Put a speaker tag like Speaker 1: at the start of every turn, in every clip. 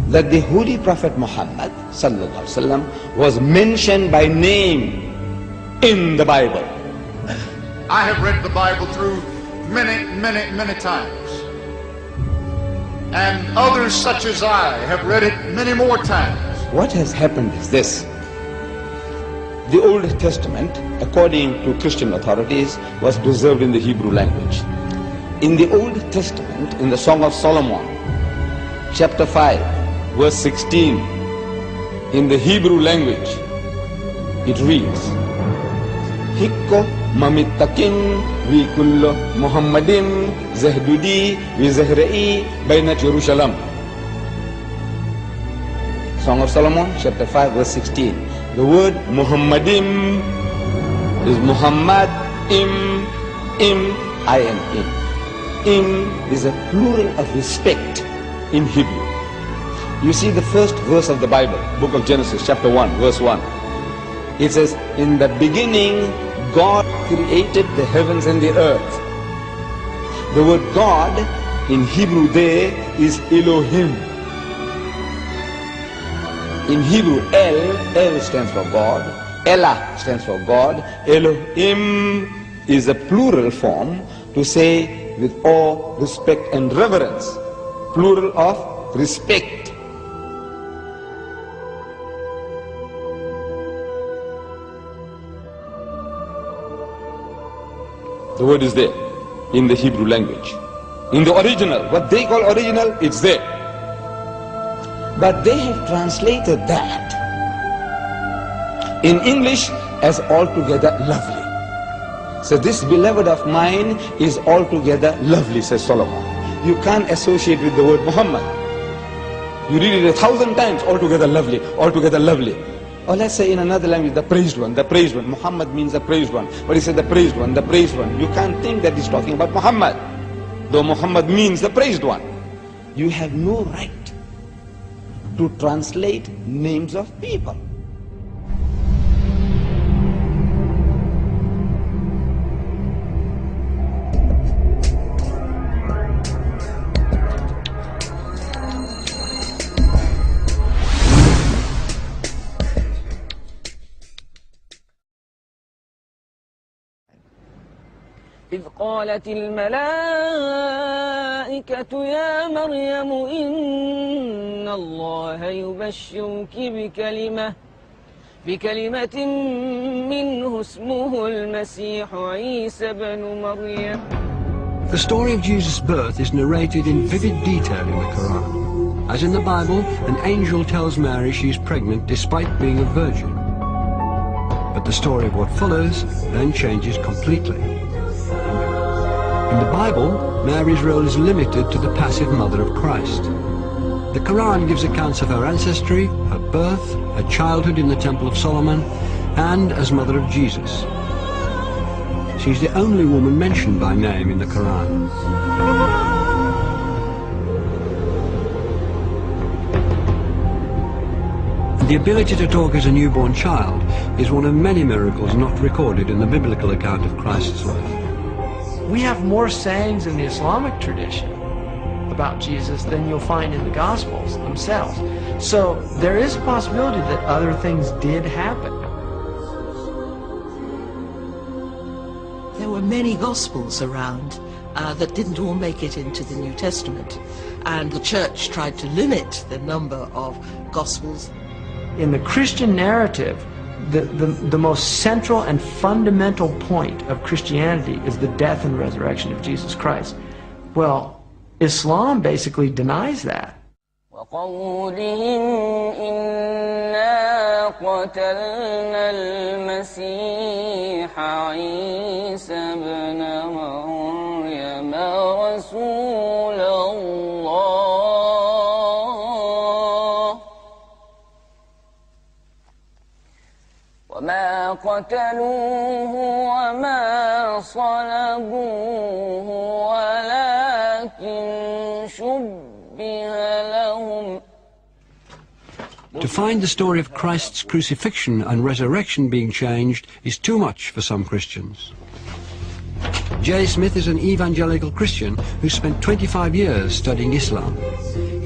Speaker 1: that the Holy Prophet Muhammad sallallahu alaihi wasallam was mentioned by name in the Bible.
Speaker 2: I have read the Bible through many times. And others such as I have read it many more times.
Speaker 1: What has happened is this. The Old Testament, according to Christian authorities, was preserved in the Hebrew language. In the Old Testament, in the Song of Solomon, chapter 5, verse 16, in the Hebrew language, it reads, Hikko mamittakin vi kullo Muhammadin zahdudi vi zahra'i bainat Jerusalem. Song of Solomon, chapter 5, verse 16. The word Muhammadim is Muhammad, im, I-M-in. Im is a plural of respect in Hebrew. You see the first verse of the Bible, book of Genesis, chapter 1, verse 1. It says, in the beginning, God created the heavens and the earth. The word God in Hebrew there is Elohim. In Hebrew, El stands for God, Elah stands for God, Elohim is a plural form to say with awe, respect and reverence. Plural of respect. The word is there in the Hebrew language. In the original, what they call original, it's there. But they have translated that in English as altogether lovely. So this beloved of mine is altogether lovely, says Solomon. You can't associate with the word Muhammad. You read it 1,000 times, altogether lovely, altogether lovely. Or let's say in another language, the praised one, the praised one. Muhammad means the praised one. But he said the praised one, the praised one. You can't think that he's talking about Muhammad, though Muhammad means the praised one. You have no right to translate names of people.
Speaker 3: إذ قالت الملائكة يا مريم إن الله يبشرك بكلمة منه اسمه المسيح عيسى بن مريم.
Speaker 4: The story of Jesus' birth is narrated in vivid detail in the Quran. As in the Bible, an angel tells Mary she is pregnant despite being a virgin. But the story of what follows then changes completely. In the Bible, Mary's role is limited to the passive mother of Christ. The Quran gives accounts of her ancestry, her birth, her childhood in the Temple of Solomon, and as mother of Jesus. She's the only woman mentioned by name in the Quran. The ability to talk as a newborn child is one of many miracles not recorded in the biblical account of Christ's life.
Speaker 5: We have more sayings in the Islamic tradition about Jesus than you'll find in the Gospels themselves. So there is a possibility that other things did happen.
Speaker 6: There were many Gospels around that didn't all make it into the New Testament. And the Church tried to limit the number of Gospels.
Speaker 5: In the Christian narrative, the most central and fundamental point of Christianity is the death and resurrection of Jesus Christ. Well, Islam basically denies that.
Speaker 3: وقولهم إنا قتلنا المسيح عيسى بن مريم رسول الله وما قتلوه وما صلبوه ولكن شبه لهم.
Speaker 4: To find the story of Christ's crucifixion and resurrection being changed is too much for some Christians. J. Smith is an evangelical Christian who spent 25 years studying Islam.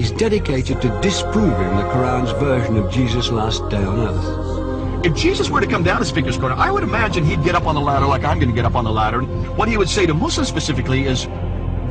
Speaker 4: is dedicated to disproving the Quran's version of Jesus' last day on earth.
Speaker 7: If Jesus were to come down to Speaker's Corner, I would imagine he'd get up on the ladder like I'm going to get up on the ladder. And what he would say to Muslims specifically is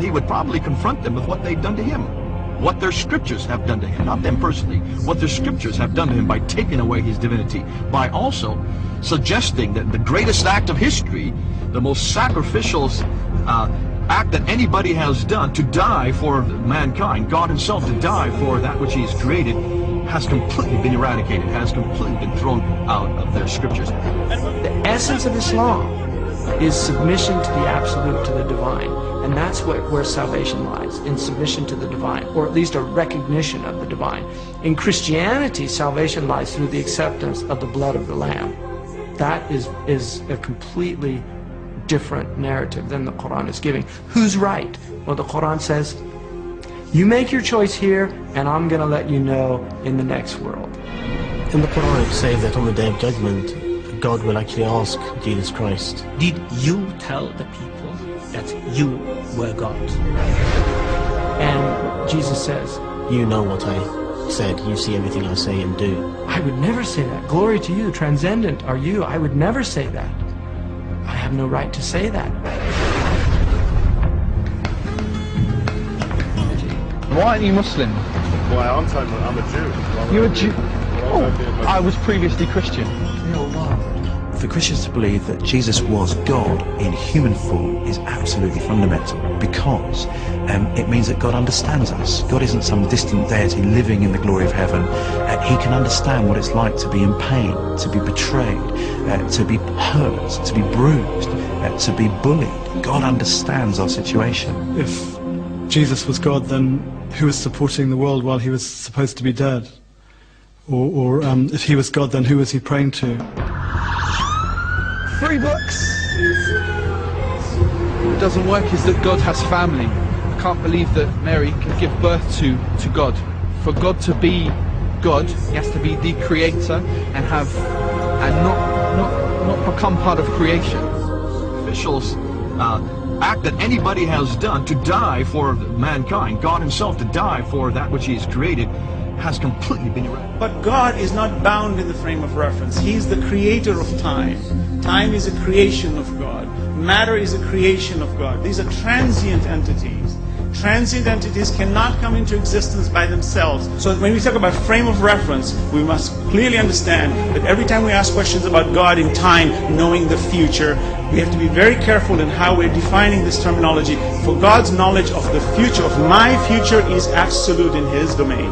Speaker 7: he would probably confront them with what they've done to him, what their scriptures have done to him, not them personally, what their scriptures have done to him by taking away his divinity, by also suggesting that the greatest act of history, the most sacrificial act that anybody has done, to die for mankind, God himself to die for that which he has created, has completely been eradicated, has completely been thrown out of their scriptures.
Speaker 5: The essence of Islam is submission to the absolute, to the divine. And that's where salvation lies, in submission to the divine, or at least a recognition of the divine. In Christianity, salvation lies through the acceptance of the blood of the Lamb. That is a completely different narrative than the Quran is giving. Who's right? Well, the Quran says, you make your choice here, and I'm going to let you know in the next world.
Speaker 8: In the Quran it says that on the Day of Judgment, God will actually ask Jesus Christ, did you tell the people that you were God?
Speaker 5: And Jesus says,
Speaker 8: you know what I said, you see everything I say and do.
Speaker 5: I would never say that. Glory to you, transcendent are you. I would never say that. I have no right to say that.
Speaker 9: Why aren't you Muslim?
Speaker 2: Why aren't I? I'm a Jew.
Speaker 9: You're a Jew? Oh, I was previously Christian.
Speaker 10: For Christians to believe that Jesus was God in human form is absolutely fundamental, because it means that God understands us. God isn't some distant deity living in the glory of heaven. He can understand what it's like to be in pain, to be betrayed, to be hurt, to be bruised, to be bullied. God understands our situation.
Speaker 11: If Jesus was God, then who was supporting the world while he was supposed to be dead? Or if he was God, then who was he praying to?
Speaker 9: 3 books. What doesn't work is that God has family. I can't believe that Mary can give birth to God. For God to be God, he has to be the creator and not become part of creation.
Speaker 7: Officials act that anybody has done to die for mankind, God himself to die for that which he has created, has completely been eradicated.
Speaker 12: But God is not bound in the frame of reference. He is the creator of time. Time is a creation of God. Matter is a creation of God. These are transient entities. Transient entities cannot come into existence by themselves. So when we talk about frame of reference, we must clearly understand that every time we ask questions about God in time, knowing the future, we have to be very careful in how we're defining this terminology. For God's knowledge of the future, of my future, is absolute in his domain.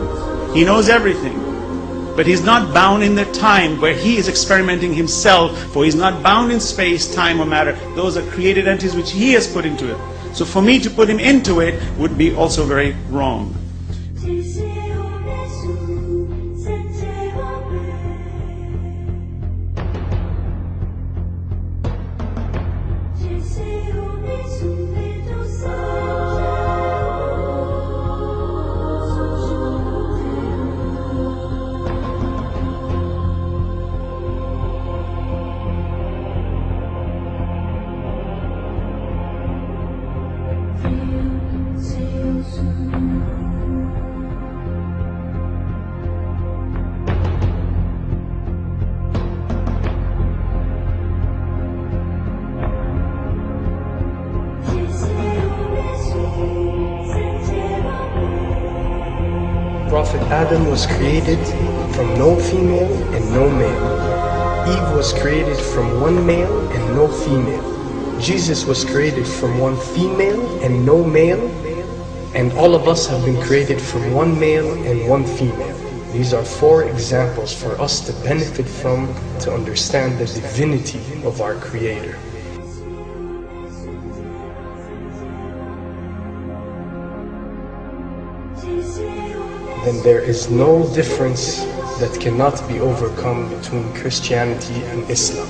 Speaker 12: He knows everything. But he's not bound in the time where he is experimenting himself, for he's not bound in space, time, or matter. Those are created entities which he has put into it. So for me to put him into it would be also very wrong.
Speaker 13: Prophet Adam was created from no female and no male. Eve was created from one male and no female. Jesus was created from one female and no male. And all of us have been created from one male and one female. These are 4 examples for us to benefit from, to understand the divinity of our Creator. Then there is no difference that cannot be overcome between Christianity and Islam.